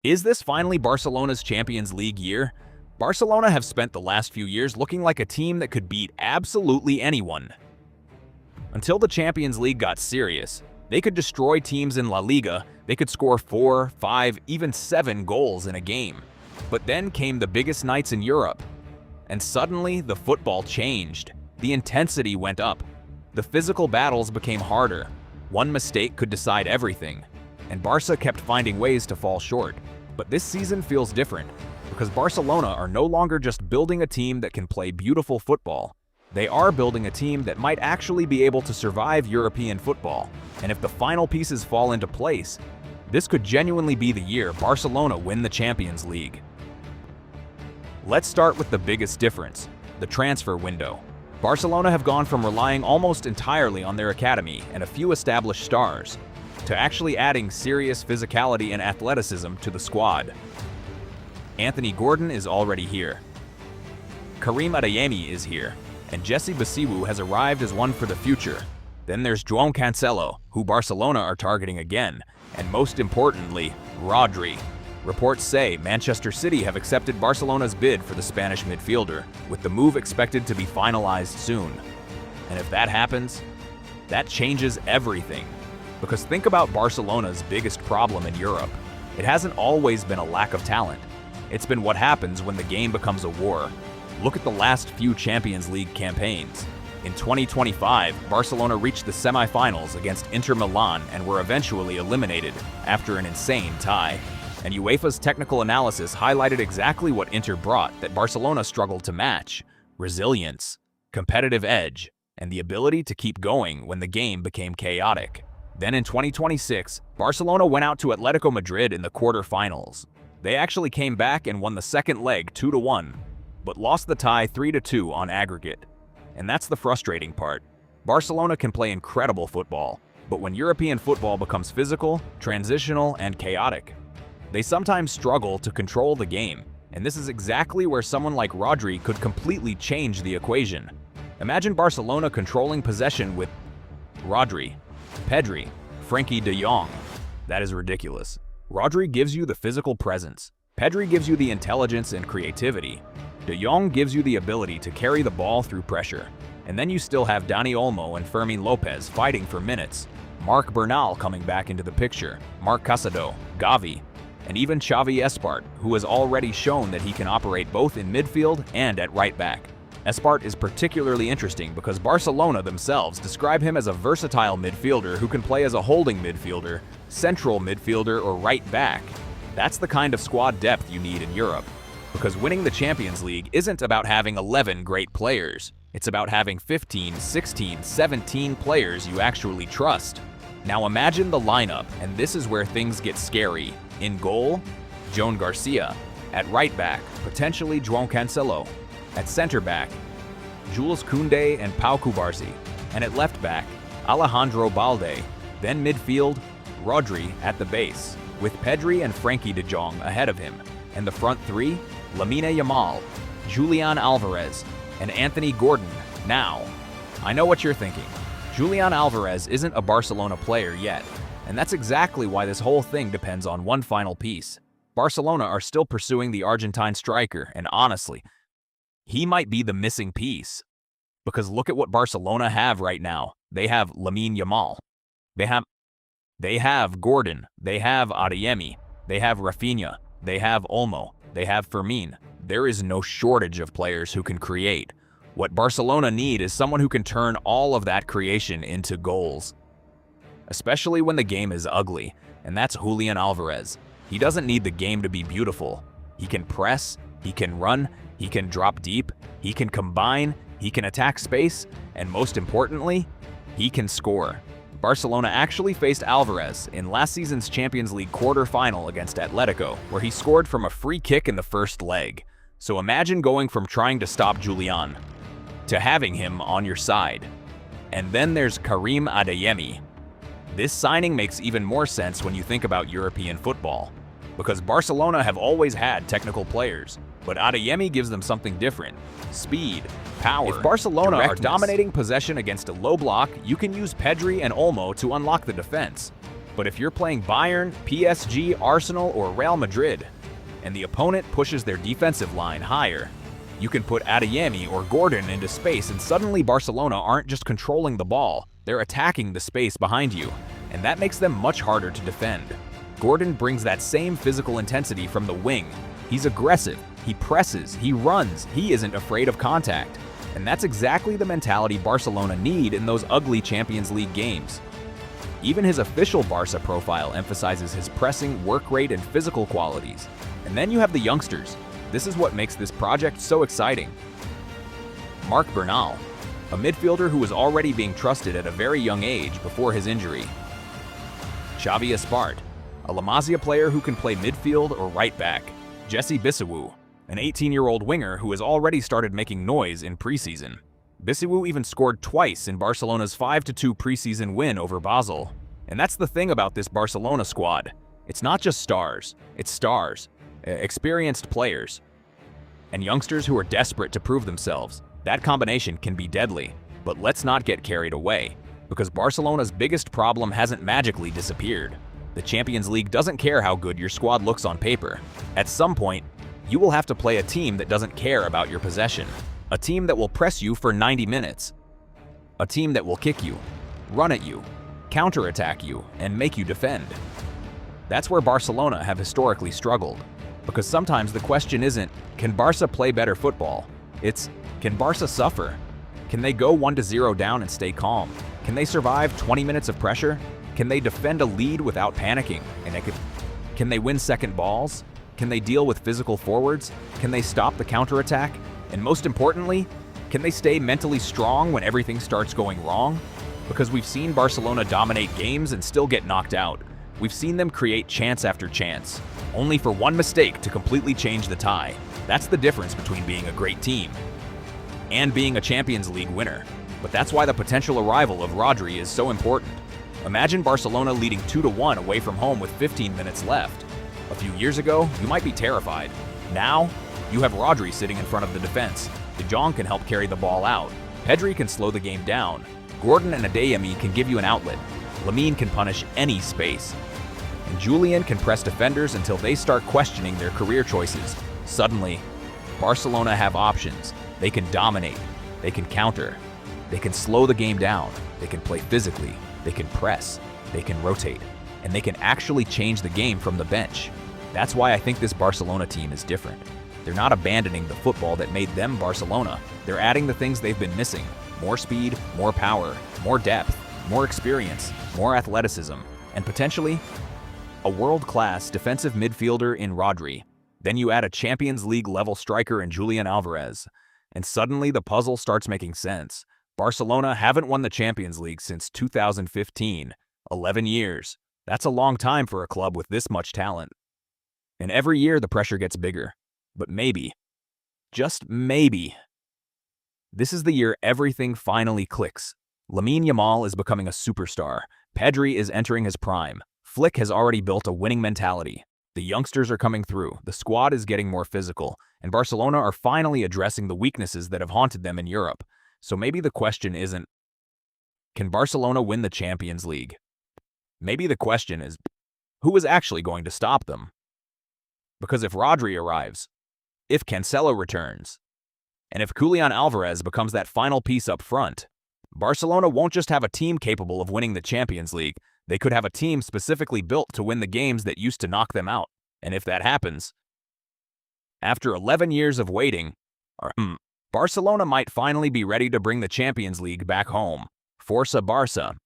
Is this finally Barcelona's Champions League year? Barcelona have spent the last few years looking like a team that could beat absolutely anyone. Until the Champions League got serious, they could destroy teams in La Liga, they could score 4, 5, even 7 goals in a game. But then came the biggest nights in Europe, and suddenly the football changed. The intensity went up. The physical battles became harder. One mistake could decide everything, and Barca kept finding ways to fall short. But this season feels different, because Barcelona are no longer just building a team that can play beautiful football. They are building a team that might actually be able to survive European football. And if the final pieces fall into place, this could genuinely be the year Barcelona win the Champions League. Let's start with the biggest difference, the transfer window. Barcelona have gone from relying almost entirely on their academy and a few established stars, to actually adding serious physicality and athleticism to the squad. Anthony Gordon is already here. Karim Adeyemi is here, and Bisiwu has arrived as one for the future. Then there's João Cancelo, who Barcelona are targeting again, and most importantly, Rodri. Reports say Manchester City have accepted Barcelona's bid for the Spanish midfielder, with the move expected to be finalized soon. And if that happens, that changes everything. Because think about Barcelona's biggest problem in Europe. It hasn't always been a lack of talent. It's been what happens when the game becomes a war. Look at the last few Champions League campaigns. In 2025, Barcelona reached the semi-finals against Inter Milan and were eventually eliminated after an insane tie. And UEFA's technical analysis highlighted exactly what Inter brought that Barcelona struggled to match: resilience, competitive edge, and the ability to keep going when the game became chaotic. Then in 2026, Barcelona went out to Atletico Madrid in the quarter-finals. They actually came back and won the second leg 2-1, but lost the tie 3-2 on aggregate. And that's the frustrating part. Barcelona can play incredible football, but when European football becomes physical, transitional, and chaotic, they sometimes struggle to control the game, and this is exactly where someone like Rodri could completely change the equation. Imagine Barcelona controlling possession with Rodri, Pedri, Frenkie de Jong. That is ridiculous. Rodri gives you the physical presence. Pedri gives you the intelligence and creativity. De Jong gives you the ability to carry the ball through pressure. And then you still have Dani Olmo and Fermín López fighting for minutes. Marc Bernal coming back into the picture, Marc Casado, Gavi, and even Xavi Espart, who has already shown that he can operate both in midfield and at right back. Espart is particularly interesting because Barcelona themselves describe him as a versatile midfielder who can play as a holding midfielder, central midfielder, or right back. That's the kind of squad depth you need in Europe. Because winning the Champions League isn't about having 11 great players. It's about having 15, 16, 17 players you actually trust. Now imagine the lineup, and this is where things get scary. In goal, Joan Garcia. At right back, potentially João Cancelo. At center back, Jules Koundé and Pau Cubarsí. And at left back, Alejandro Balde. Then midfield, Rodri at the base, with Pedri and Frenkie de Jong ahead of him. And the front three, Lamine Yamal, Julián Álvarez, and Anthony Gordon. Now, I know what you're thinking. Julián Álvarez isn't a Barcelona player yet, and that's exactly why this whole thing depends on one final piece. Barcelona are still pursuing the Argentine striker, and honestly, he might be the missing piece. Because look at what Barcelona have right now. They have Lamine Yamal. They have Gordon. They have Adeyemi. They have Rafinha. They have Olmo. They have Fermín. There is no shortage of players who can create. What Barcelona need is someone who can turn all of that creation into goals. Especially when the game is ugly, and that's Julián Álvarez. He doesn't need the game to be beautiful. He can press, he can run, he can drop deep, he can combine, he can attack space, and most importantly, he can score. Barcelona actually faced Álvarez in last season's Champions League quarter-final against Atletico, where he scored from a free kick in the first leg. So imagine going from trying to stop Julián to having him on your side. And then there's Karim Adeyemi. This signing makes even more sense when you think about European football, because Barcelona have always had technical players, but Adeyemi gives them something different: speed, power. If Barcelona are dominating possession against a low block, you can use Pedri and Olmo to unlock the defense. But if you're playing Bayern, PSG, Arsenal, or Real Madrid, and the opponent pushes their defensive line higher, you can put Adeyemi or Gordon into space, and suddenly Barcelona aren't just controlling the ball, they're attacking the space behind you, and that makes them much harder to defend. Gordon brings that same physical intensity from the wing. He's aggressive, he presses, he runs, he isn't afraid of contact. And that's exactly the mentality Barcelona need in those ugly Champions League games. Even his official Barca profile emphasizes his pressing, work rate, and physical qualities. And then you have the youngsters. This is what makes this project so exciting. Marc Bernal, a midfielder who was already being trusted at a very young age before his injury. Xavi Espart, a La Masia player who can play midfield or right back. Jesse Bisiwu, an 18-year-old winger who has already started making noise in preseason. Bisiwu even scored twice in Barcelona's 5-2 preseason win over Basel. And that's the thing about this Barcelona squad. It's not just stars, it's stars, experienced players, and youngsters who are desperate to prove themselves. That combination can be deadly, but let's not get carried away, because Barcelona's biggest problem hasn't magically disappeared. The Champions League doesn't care how good your squad looks on paper. At some point, you will have to play a team that doesn't care about your possession. A team that will press you for 90 minutes. A team that will kick you, run at you, counterattack you, and make you defend. That's where Barcelona have historically struggled. Because sometimes the question isn't, can Barca play better football? It's, can Barca suffer? Can they go 1-0 down and stay calm? Can they survive 20 minutes of pressure? Can they defend a lead without panicking? Can they win second balls? Can they deal with physical forwards? Can they stop the counterattack? And most importantly, can they stay mentally strong when everything starts going wrong? Because we've seen Barcelona dominate games and still get knocked out. We've seen them create chance after chance, only for one mistake to completely change the tie. That's the difference between being a great team and being a Champions League winner. But that's why the potential arrival of Rodri is so important. Imagine Barcelona leading 2-1 away from home with 15 minutes left. A few years ago, you might be terrified. Now, you have Rodri sitting in front of the defense. De Jong can help carry the ball out. Pedri can slow the game down. Gordon and Adeyemi can give you an outlet. Lamine can punish any space. And Julián can press defenders until they start questioning their career choices. Suddenly, Barcelona have options. They can dominate. They can counter. They can slow the game down. They can play physically. They can press. They can rotate. And they can actually change the game from the bench. That's why I think this Barcelona team is different. They're not abandoning the football that made them Barcelona. They're adding the things they've been missing. More speed, more power, more depth, more experience, more athleticism, and potentially a world-class defensive midfielder in Rodri. Then you add a Champions League level striker in Julián Álvarez, and suddenly the puzzle starts making sense. Barcelona haven't won the Champions League since 2015, 11 years. That's a long time for a club with this much talent. And every year the pressure gets bigger. But maybe, just maybe, this is the year everything finally clicks. Lamine Yamal is becoming a superstar. Pedri is entering his prime. Flick has already built a winning mentality. The youngsters are coming through, the squad is getting more physical, and Barcelona are finally addressing the weaknesses that have haunted them in Europe. So maybe the question isn't, can Barcelona win the Champions League? Maybe the question is, who is actually going to stop them? Because if Rodri arrives, if Cancelo returns, and if Julián Álvarez becomes that final piece up front, Barcelona won't just have a team capable of winning the Champions League, they could have a team specifically built to win the games that used to knock them out. And if that happens, after 11 years of waiting, Barcelona might finally be ready to bring the Champions League back home. Forza Barça.